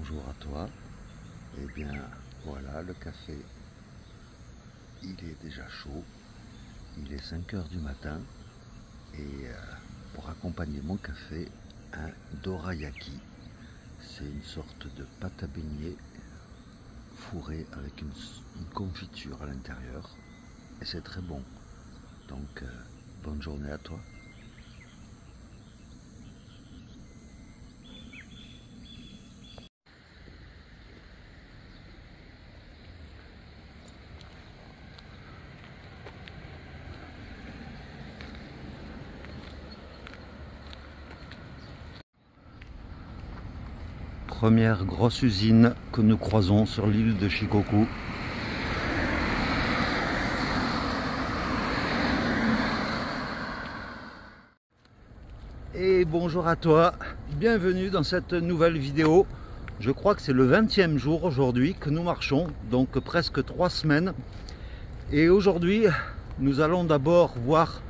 bonjour à toi. Eh bien voilà, le café, il est déjà chaud, il est 5 heures du matin et pour accompagner mon café, un dorayaki. C'est une sorte de pâte à beignet fourrée avec une confiture à l'intérieur et c'est très bon. Donc bonne journée à toi. Première grosse usine que nous croisons sur l'île de Shikoku. Et bonjour à toi, bienvenue dans cette nouvelle vidéo. Je crois que c'est le 20e jour aujourd'hui que nous marchons, donc presque 3 semaines. Et aujourd'hui, nous allons d'abord voir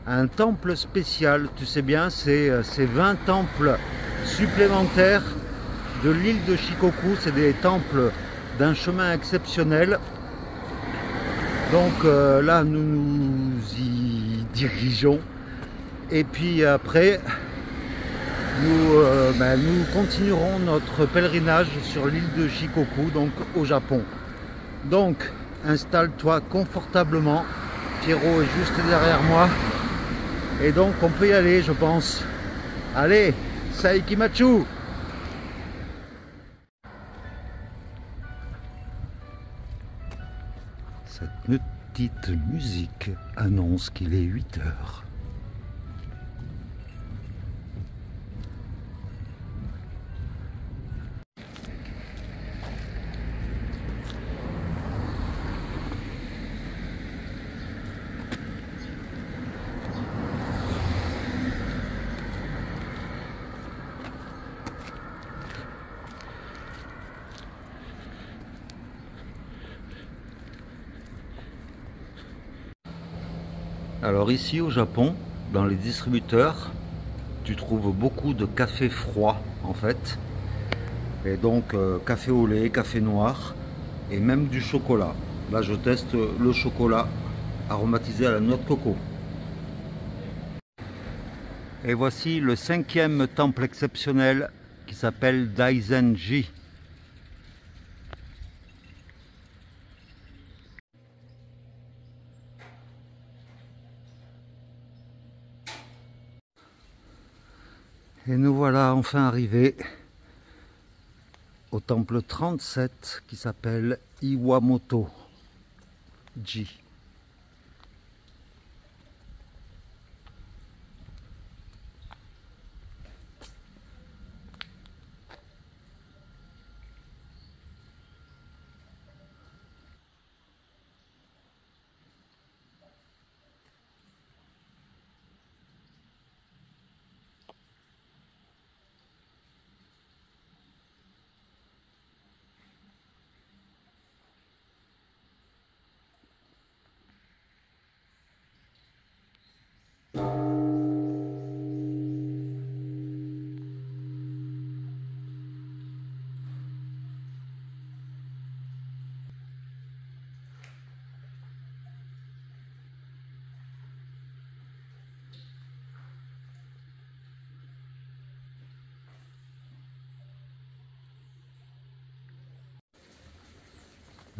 un temple spécial. Tu sais bien, c'est 20 temples supplémentaires de l'île de Shikoku. C'est des temples d'un chemin exceptionnel. Donc là, nous nous y dirigeons. Et puis après, nous continuerons notre pèlerinage sur l'île de Shikoku, donc au Japon. Donc, installe-toi confortablement. Pierrot est juste derrière moi. Et donc, on peut y aller, je pense. Allez, Saikimachu! Cette petite musique annonce qu'il est 8 heures. Alors ici au Japon, dans les distributeurs, tu trouves beaucoup de café froid en fait. Et donc café au lait, café noir et même du chocolat. Là je teste le chocolat aromatisé à la noix de coco. Et voici le 5e temple exceptionnel qui s'appelle Daizenji. Et nous voilà enfin arrivés au temple 37 qui s'appelle Iwamoto-ji.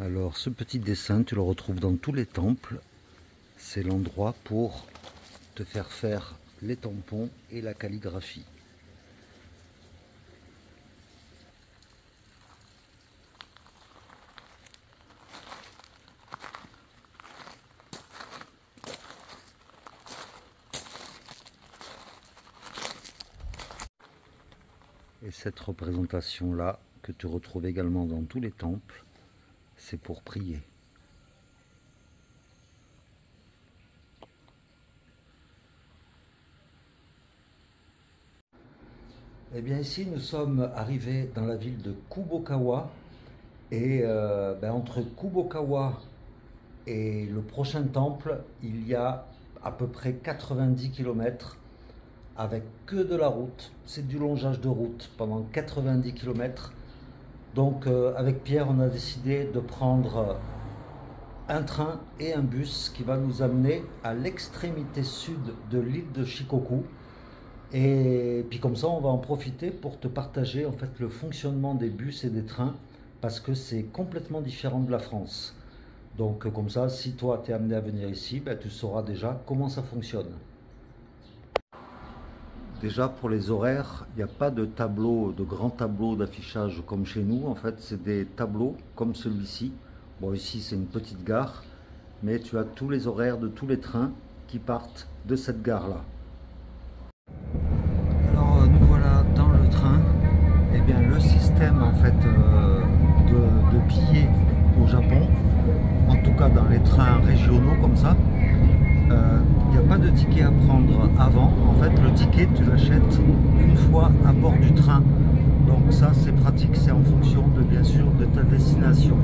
Alors ce petit dessin, tu le retrouves dans tous les temples. C'est l'endroit pour te faire les tampons et la calligraphie. Et cette représentation-là, que tu retrouves également dans tous les temples, c'est pour prier. Eh bien ici nous sommes arrivés dans la ville de Kubokawa et entre Kubokawa et le prochain temple il y a à peu près 90 km avec que de la route, c'est du longeage de route pendant 90 km Donc avec Pierre, on a décidé de prendre un train et un bus qui va nous amener à l'extrémité sud de l'île de Shikoku. Et puis comme ça, on va en profiter pour te partager en fait le fonctionnement des bus et des trains parce que c'est complètement différent de la France. Donc comme ça, si toi tu es amené à venir ici, ben, tu sauras déjà comment ça fonctionne. Déjà pour les horaires, il n'y a pas de tableau, de grand tableau d'affichage comme chez nous. En fait, c'est des tableaux comme celui-ci. Bon, ici c'est une petite gare, mais tu as tous les horaires de tous les trains qui partent de cette gare-là. Alors nous voilà dans le train. Eh bien le système en fait de billets au Japon, en tout cas dans les trains régionaux comme ça, il n'y a pas de ticket à prendre avant. En fait le ticket tu l'achètes une fois à bord du train. Donc ça c'est pratique, c'est en fonction de bien sûr de ta destination.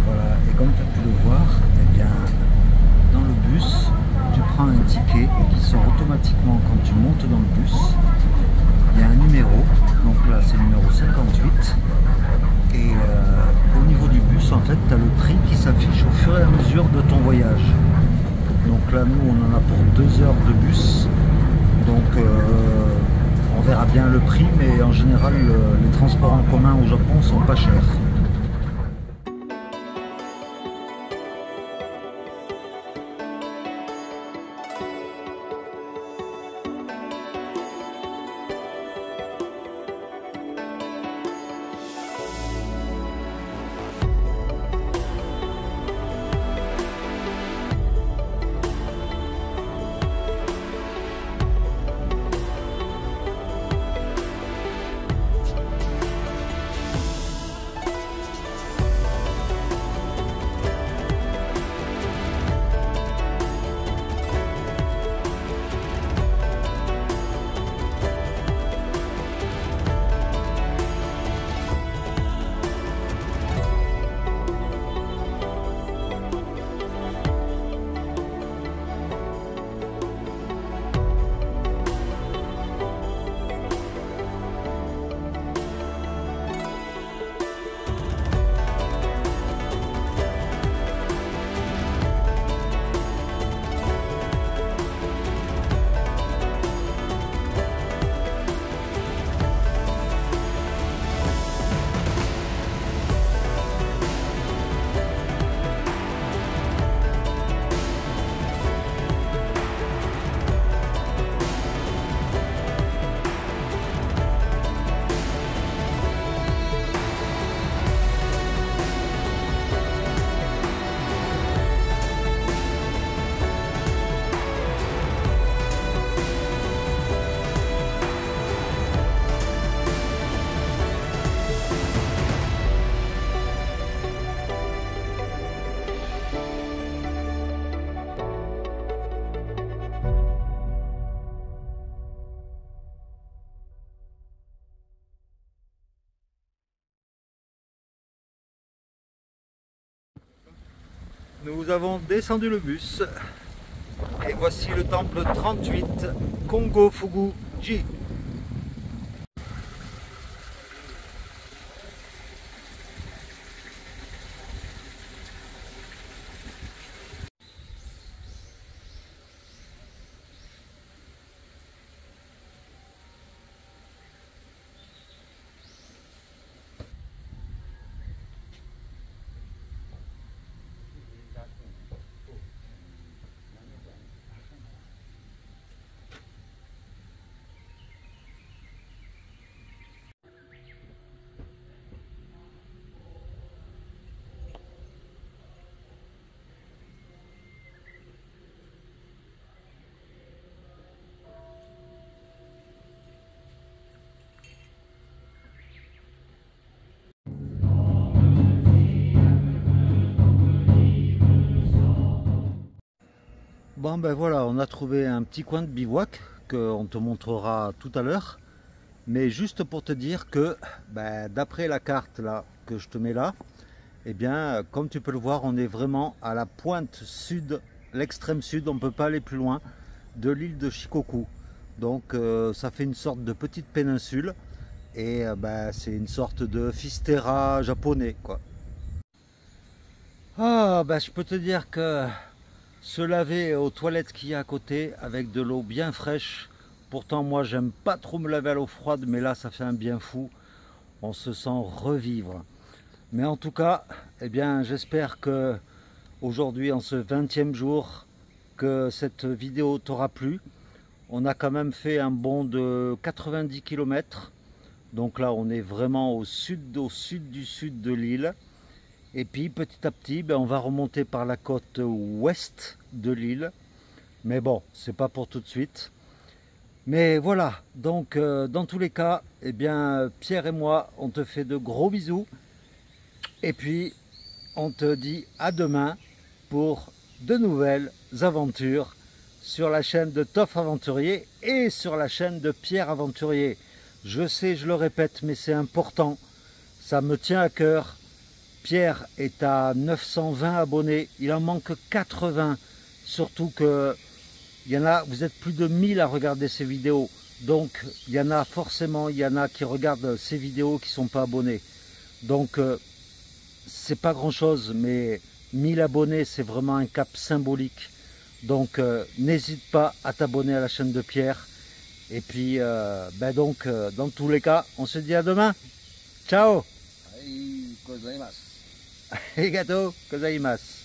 Voilà, et comme tu as pu le voir, eh bien, dans le bus, tu prends un ticket qui sort automatiquement quand tu montes dans le bus. Il y a un numéro, donc là c'est le numéro 58. Et au niveau du bus, en fait, tu as le prix qui s'affiche au fur et à mesure de ton voyage. Donc là, nous, on en a pour 2 heures de bus. Donc on verra bien le prix, mais en général, les transports en commun au Japon sont pas chers. Nous avons descendu le bus et voici le temple 38 Kongo Fugu-ji. Bon ben voilà, on a trouvé un petit coin de bivouac qu'on te montrera tout à l'heure. Mais juste pour te dire que d'après la carte là que je te mets là, eh bien comme tu peux le voir, on est vraiment à la pointe sud, l'extrême sud, on ne peut pas aller plus loin de l'île de Shikoku. Donc ça fait une sorte de petite péninsule et c'est une sorte de Fistera japonais quoi. Ah je peux te dire que se laver aux toilettes qu'il y a à côté avec de l'eau bien fraîche. Pourtant moi j'aime pas trop me laver à l'eau froide, mais là ça fait un bien fou. On se sent revivre. Mais en tout cas, eh bien j'espère que aujourd'hui, en ce 20e jour, que cette vidéo t'aura plu. On a quand même fait un bond de 90 km. Donc là on est vraiment au sud du sud de l'île. Et puis petit à petit, on va remonter par la côte ouest de l'île. Mais bon, c'est pas pour tout de suite. Mais voilà, donc dans tous les cas, eh bien Pierre et moi, on te fait de gros bisous. Et puis, on te dit à demain pour de nouvelles aventures sur la chaîne de Toff Aventurier et sur la chaîne de Pierre Aventurier. Je sais, je le répète, mais c'est important. Ça me tient à cœur. Pierre est à 920 abonnés. Il en manque 80. Surtout que il y en a, vous êtes plus de 1000 à regarder ces vidéos. Donc, il y en a forcément, il y en a qui regardent ces vidéos qui ne sont pas abonnés. Donc, c'est pas grand chose, mais 1000 abonnés, c'est vraiment un cap symbolique. Donc, n'hésite pas à t'abonner à la chaîne de Pierre. Et puis, dans tous les cas, on se dit à demain. Ciao! Arigatou gozaimasu.